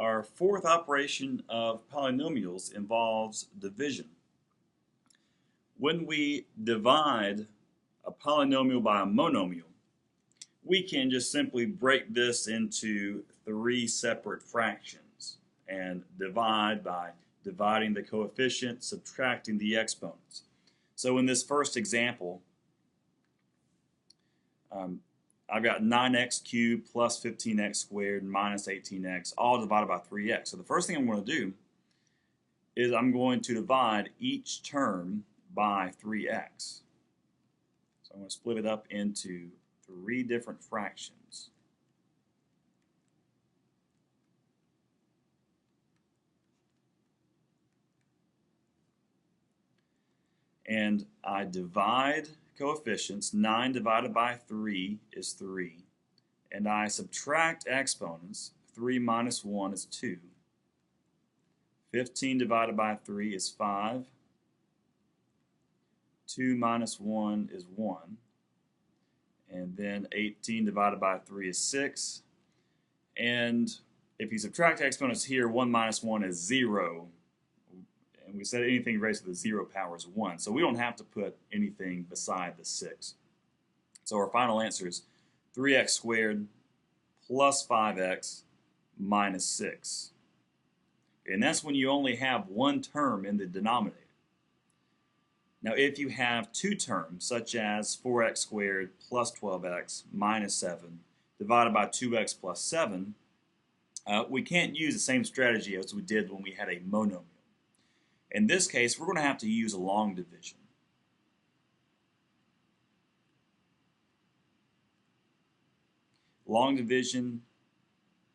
Our fourth operation of polynomials involves division. When we divide a polynomial by a monomial, we can just simply break this into three separate fractions and divide by dividing the coefficient, subtracting the exponents. So in this first example, I've got 9x cubed plus 15x squared minus 18x all divided by 3x. So the first thing I'm going to do is I'm going to divide each term by 3x. So I'm going to split it up into three different fractions. And I divide coefficients. 9 divided by 3 is 3. And I subtract exponents. 3 minus 1 is 2. 15 divided by 3 is 5. 2 minus 1 is 1. And then 18 divided by 3 is 6. And if you subtract exponents here, 1 minus 1 is 0. And we said anything raised to the 0 power is 1. So we don't have to put anything beside the 6. So our final answer is 3x squared plus 5x minus 6. And that's when you only have one term in the denominator. Now if you have two terms, such as 4x squared plus 12x minus 7 divided by 2x plus 7, we can't use the same strategy as we did when we had a monomial. In this case, we're going to have to use a long division. Long division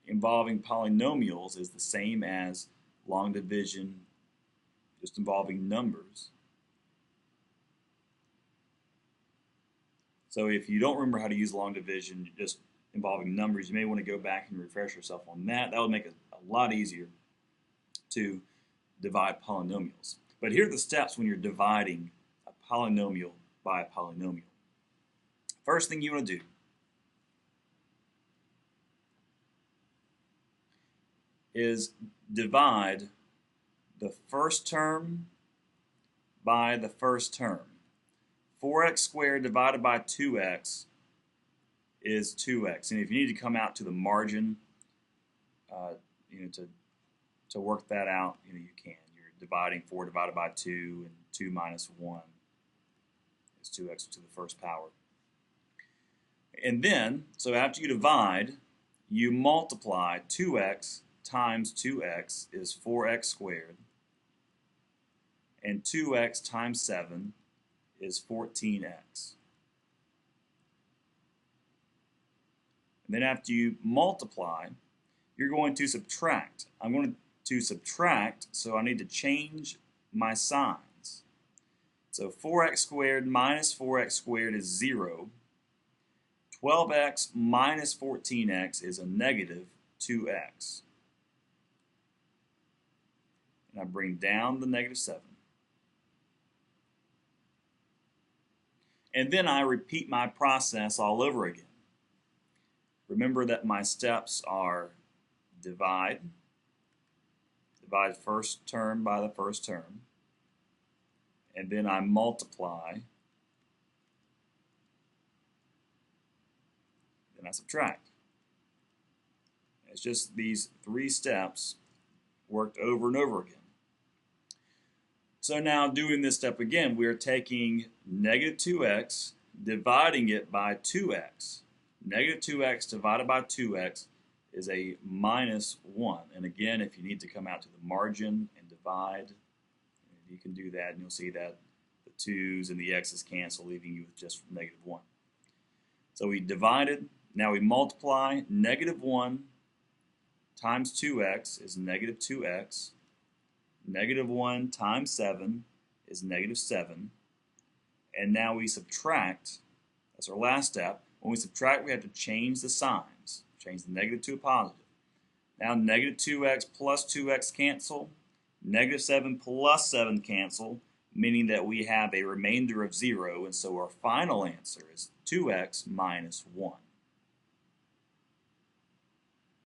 involving polynomials is the same as long division just involving numbers. So if you don't remember how to use long division just involving numbers, you may want to go back and refresh yourself on that. That would make it a lot easier to divide polynomials. But here are the steps when you're dividing a polynomial by a polynomial. First thing you want to do is divide the first term by the first term. 4x squared divided by 2x is 2x. And if you need to come out to the margin, to work that out, you can. You're dividing 4 divided by 2, and 2 minus 1 is 2x to the first power. And then, so after you divide, you multiply 2x times 2x is 4x squared, and 2x times 7 is 14x. And then after you multiply, you're going to subtract. I'm going to subtract, so I need to change my signs. So 4x squared minus 4x squared is 0. 12x minus 14x is a negative 2x. And I bring down the negative 7. And then I repeat my process all over again. Remember that my steps are divide first term by the first term, and then I multiply, then I subtract. It's just these three steps worked over and over again. So now doing this step again, we are taking negative 2x, dividing it by 2x. Negative 2x divided by 2x is a minus 1. And again, if you need to come out to the margin and divide, you can do that, and you'll see that the 2's and the x's cancel, leaving you with just negative 1. So we divided, now we multiply. Negative 1 times 2x is negative 2x. Negative 1 times 7 is negative 7. And now we subtract. That's our last step. When we subtract, we have to change the signs. Change the negative to a positive. Now negative 2x plus 2x cancel. Negative 7 plus 7 cancel, meaning that we have a remainder of 0. And so our final answer is 2x minus 1.